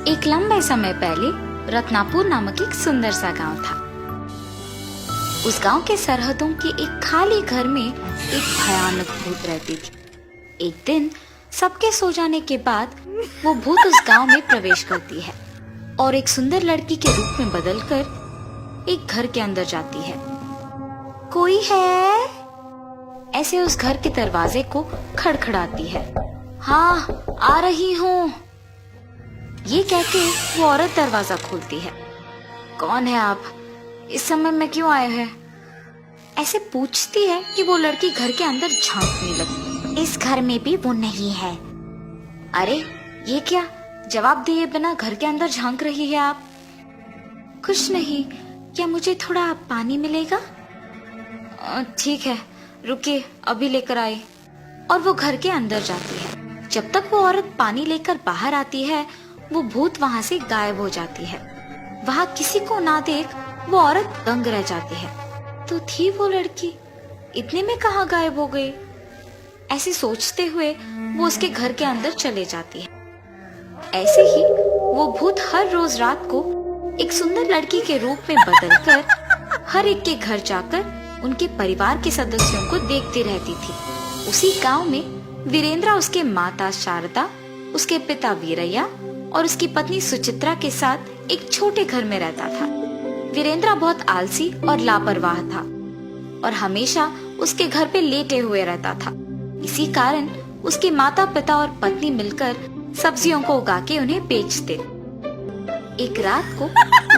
एक लंबे समय पहले रत्नापुर नामक एक सुंदर सा गांव था। उस गांव के सरहदों के एक खाली घर में एक भयानक भूत रहती थी। एक दिन सबके सो जाने के बाद वो भूत उस गांव में प्रवेश करती है और एक सुंदर लड़की के रूप में बदलकर एक घर के अंदर जाती है। कोई है? ऐसे उस घर के दरवाजे को खड़खड़ाती है। हाँ, आ रही हूँ, ये कहके वो औरत दरवाजा खोलती है। कौन है आप? इस समय में क्यों आए हैं? ऐसे पूछती है कि वो लड़की घर के अंदर झांकने लगी। इस घर में भी वो नहीं है। अरे ये क्या, जवाब दिए बिना घर के अंदर झांक रही है आप? कुछ नहीं, क्या मुझे थोड़ा पानी मिलेगा? ठीक है, रुकिए, अभी लेकर आए। और वो घर के अंदर जाती है। जब तक वो औरत पानी लेकर बाहर आती है, वो भूत वहाँ से गायब हो जाती है। वहाँ किसी को ना देख वो औरत दंग रह जाती है। तो थी वो लड़की, इतने में कहाँ गायब हो गई? ऐसे सोचते हुए वो उसके घर के अंदर चले जाती है। ऐसे ही वो भूत हर रोज रात को एक सुंदर लड़की के रूप में बदलकर हर एक के घर जाकर उनके परिवार के सदस्यों को देखती रहती थी। उसी गांव में वीरेंद्र उसके माता शारदा, उसके पिता वीरैया और उसकी पत्नी सुचित्रा के साथ एक छोटे घर में रहता था। वीरेंद्र बहुत आलसी और लापरवाह था और हमेशा उसके घर पे लेटे हुए रहता था। इसी कारण उसके माता पिता और पत्नी मिलकर सब्जियों को उगा के उन्हें बेचते। एक रात को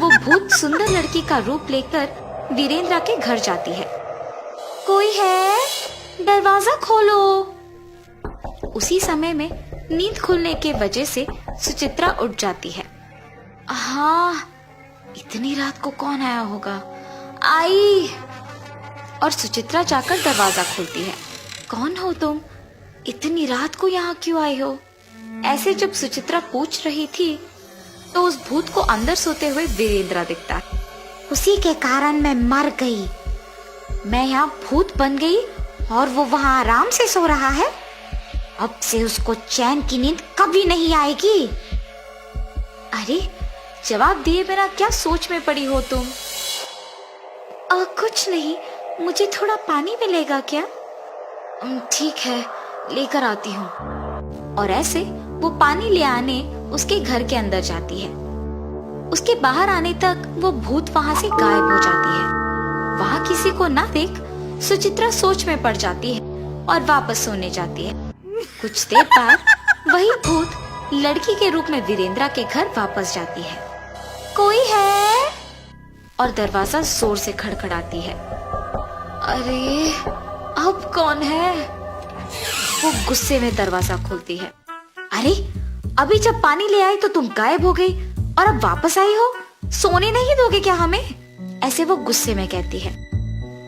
वो भूत सुंदर लड़की का रूप लेकर वीरेंद्र के घर जाती है। कोई है? दरवाजा खोलो। उसी समय में नींद खुलने के वजह से सुचित्रा उठ जाती है। हाँ, इतनी रात को कौन आया होगा? आई। और सुचित्रा जाकर दरवाजा खोलती है। कौन हो तुम? इतनी रात को यहाँ क्यों आई हो? ऐसे जब सुचित्रा पूछ रही थी तो उस भूत को अंदर सोते हुए वीरेंद्र दिखता है। उसी के कारण मैं मर गई। मैं यहाँ भूत बन गई और वो वहाँ आराम से सो रहा है। अब से उसको चैन की नींद कभी नहीं आएगी। अरे, जवाब दिए बिना क्या सोच में पड़ी हो तुम? कुछ नहीं, मुझे थोड़ा पानी मिलेगा क्या? ठीक है, लेकर आती हूँ। और ऐसे वो पानी ले आने उसके घर के अंदर जाती है। उसके बाहर आने तक वो भूत वहाँ से गायब हो जाती है। वहाँ किसी को ना देख सुचित्रा सोच में पड़ जाती है और वापस सोने जाती है। कुछ देर बाद वही भूत लड़की के रूप में वीरेंद्र के घर वापस जाती है। कोई है? और दरवाजा जोर से खड़खड़ाती है। अरे, अब कौन है? वो गुस्से में दरवाजा खोलती है। अरे, अभी जब पानी ले आई तो तुम गायब हो गई और अब वापस आई हो? सोने नहीं दोगे क्या हमें? ऐसे वो गुस्से में कहती है।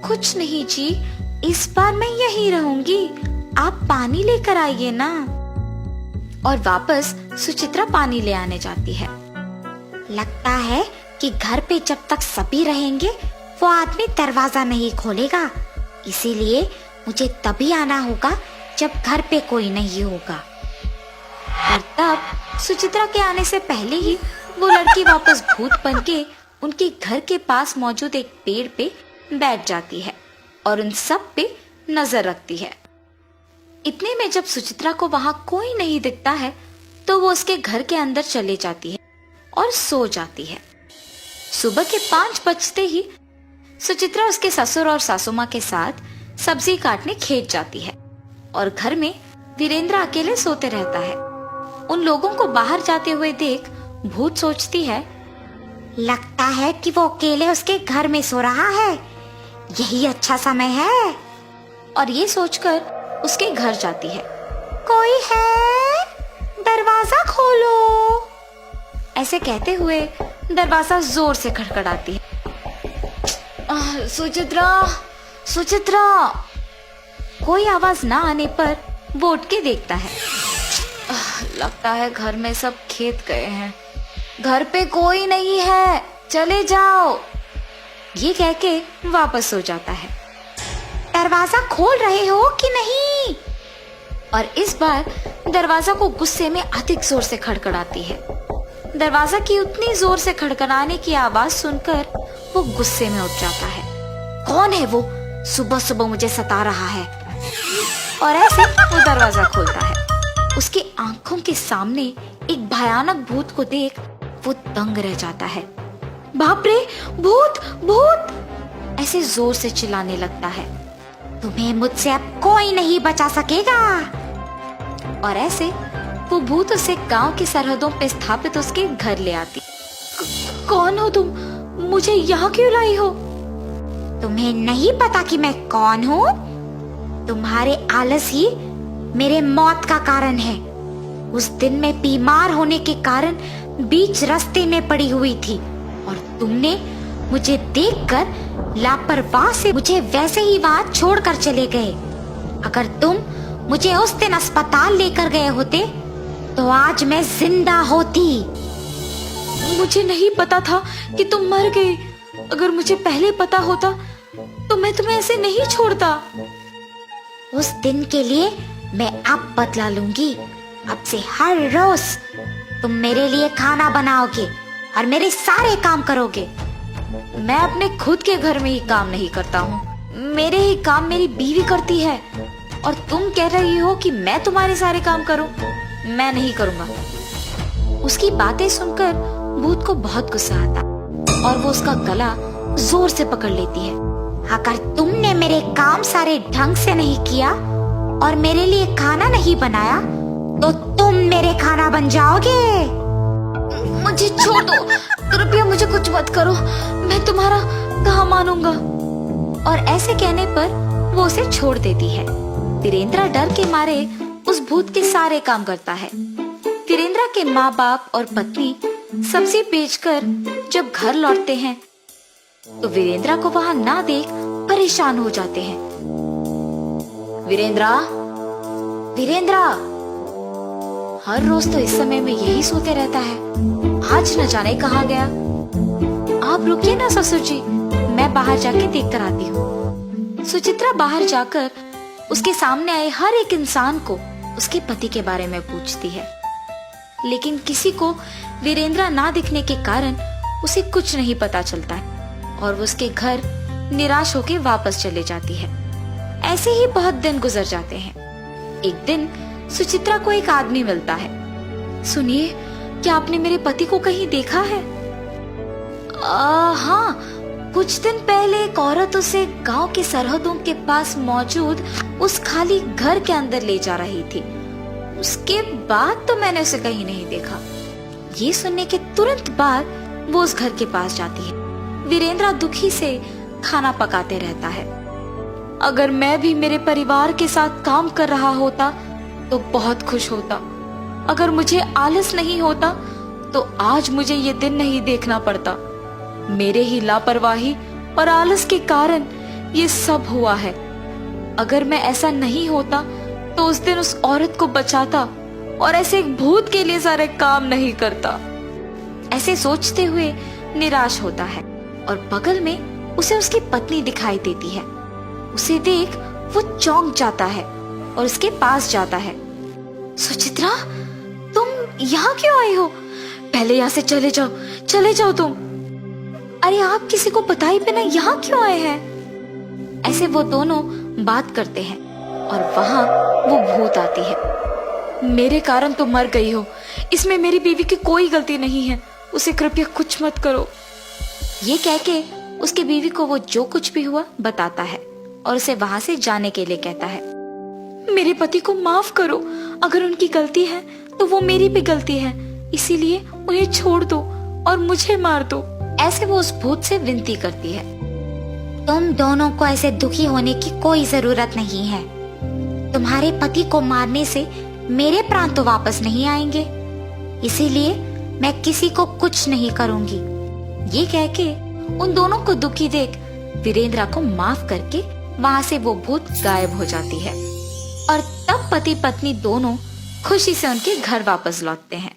कुछ नहीं जी, इस बार मैं यहीं रहूंगी, आप पानी लेकर आइए ना। और वापस सुचित्रा पानी ले आने जाती है। लगता है कि घर पे जब तक सभी रहेंगे वो आदमी दरवाजा नहीं खोलेगा, इसीलिए मुझे तभी आना होगा जब घर पे कोई नहीं होगा। और तब सुचित्रा के आने से पहले ही वो लड़की वापस भूत बनके उनके घर के पास मौजूद एक पेड़ पे बैठ जाती है और उन सब पे नजर रखती है। इतने में जब सुचित्रा को वहां कोई नहीं दिखता है तो वो उसके घर के अंदर चले जाती है और सो जाती है। सुबह के 5 बजते ही सुचित्रा उसके ससुर और सासू माँ के साथ सब्जी काटने खेत जाती है और घर में वीरेंद्र अकेले सोते रहता है। उन लोगों को बाहर जाते हुए देख भूत सोचती है, लगता है कि वो अकेले उसके घर में सो रहा है, यही अच्छा समय है। और ये सोचकर उसके घर जाती है। कोई है? दरवाजा खोलो। ऐसे कहते हुए दरवाजा जोर से खड़खड़ाती है। सुचित्रा, सुचित्रा। कोई आवाज ना आने पर वो उठ के देखता है। लगता है घर में सब खेत गए हैं, घर पे कोई नहीं है, चले जाओ। ये कह के वापस सो जाता है। दरवाजा खोल रहे हो कि नहीं? और इस बार दरवाजा को गुस्से में अधिक जोर से खड़खड़ाती है। दरवाजा की उतनी जोर से खड़खड़ाने की आवाज सुनकर वो गुस्से में उठ जाता है। कौन है वो? सुबह सुबह मुझे सता रहा है। और ऐसे वो दरवाजा खोलता है। उसके आंखों के सामने एक भयानक भूत को देख वो दंग रह जाता है। बाप रे, भूत भूत! ऐसे जोर से चिल्लाने लगता है। तुम्हें मुझसे अब कोई नहीं बचा सकेगा। और ऐसे वो भूत उसे गांव की सरहदों पे स्थापित उसके घर ले आती। कौन हो तुम? मुझे यहाँ क्यों लाई हो? तुम्हें नहीं पता कि मैं कौन हूँ? तुम्हारे आलस ही मेरे मौत का कारण है। उस दिन मैं बीमार होने के कारण बीच रास्ते में पड़ी हुई थी और तुमने मुझे देखकर लापरवाह से मुझे वैसे ही वहां छोड़कर चले गए। अगर तुम मुझे उस दिन अस्पताल लेकर गए होते तो आज मैं जिंदा होती। मुझे नहीं पता था कि तुम मर गए। अगर मुझे पहले पता होता तो मैं तुम्हें ऐसे नहीं छोड़ता। उस दिन के लिए मैं अब बदला लूंगी। अब से हर रोज तुम मेरे लिए खाना बनाओगे और मेरे सारे काम करोगे। मैं अपने खुद के घर में ही काम नहीं करता हूँ। मेरे ही काम मेरी बीवी करती है और तुम कह रही हो कि मैं तुम्हारे सारे काम करूं? मैं नहीं करूंगा। उसकी बातें सुनकर भूत को बहुत गुस्सा आता और वो उसका गला जोर से पकड़ लेती है। अगर तुमने मेरे काम सारे ढंग से नहीं किया और मेरे लिए खाना नहीं बनाया तो तुम मेरे खाना बन जाओगे। मुझे छोड़ दो, कृपया मुझे कुछ मत करो। मैं तुम्हारा कहाँ मानूंगा। और ऐसे कहने पर वो उसे छोड़ देती है। वीरेंद्र डर के मारे उस भूत के सारे काम करता है। वीरेंद्र के माँ बाप और पत्नी सब्जी बेचकर जब घर लौटते हैं तो वीरेंद्र को वहां ना देख परेशान हो जाते हैं। वीरेंद्र, वीरेंद्र! हर रोज तो इस समय में यही सोते रहता है। आज न जाने कहाँ गया। आप रुकिए ना ससुर जी, मैं बाहर जाके देख कर आती हूँ। सुचित्रा बाहर जाकर उसके सामने आए हर एक इंसान को उसके पति के बारे में पूछती है, लेकिन किसी को वीरेंद्र ना दिखने के कारण उसे कुछ नहीं पता चलता है और वो उसके घर निराश होकर वापस चले जाती है। ऐसे ही बहुत दिन गुजर जाते हैं। एक दिन सुचित्रा को एक आदमी मिलता है। सुनिए, क्या आपने मेरे पति को कहीं देखा है? हाँ, कुछ दिन पहले एक औरत उसे गांव के सरहदों के पास मौजूद उस खाली घर के अंदर ले जा रही थी। उसके बाद तो मैंने उसे कहीं नहीं देखा। ये सुनने के तुरंत बाद वो उस घर के पास जाती है। वीरेंद्र दुखी से खाना पकाते रहता है। अगर मैं भी मेरे परिवार के साथ काम कर रहा होता तो बहुत खुश होता। अगर मुझे आलस नहीं होता तो आज मुझे ये दिन नहीं देखना पड़ता। मेरे ही लापरवाही और आलस के कारण ये सब हुआ है। अगर मैं ऐसा नहीं होता तो उस दिन उस औरत को बचाता और ऐसे एक भूत के लिए सारे काम नहीं करता। ऐसे सोचते हुए निराश होता है और बगल में उसे उसकी पत्नी दिखाई देती है। उसे देख वो चौंक जाता है और उसके पास जाता है। सुचित्रा, तुम यहाँ क्यों आई हो? पहले यहाँ से चले जाओ, चले जाओ तुम। अरे आप किसी को बताए बिना यहाँ क्यों आए हैं? ऐसे वो दोनों बात करते हैं और वहां वो भूत आती है। मेरे कारण तुम मर गई हो, इसमें मेरी बीवी की कोई गलती नहीं है। उसे कृपया कुछ मत करो। ये कह के उसकी बीवी को वो जो कुछ भी हुआ बताता है और उसे वहां से जाने के लिए कहता है। मेरे पति को माफ करो। अगर उनकी गलती है तो वो मेरी भी गलती है, इसीलिए उन्हें छोड़ दो और मुझे मार दो। ऐसे वो उस भूत से विनती करती है। तुम दोनों को ऐसे दुखी होने की कोई जरूरत नहीं है। तुम्हारे पति को मारने से मेरे प्राण तो वापस नहीं आएंगे, इसीलिए मैं किसी को कुछ नहीं करूंगी। ये कह के उन दोनों को दुखी देख वीरेंद्र को माफ करके वहां से वो भूत गायब हो जाती है और तब पति पत्नी दोनों खुशी से उनके घर वापस लौटते हैं।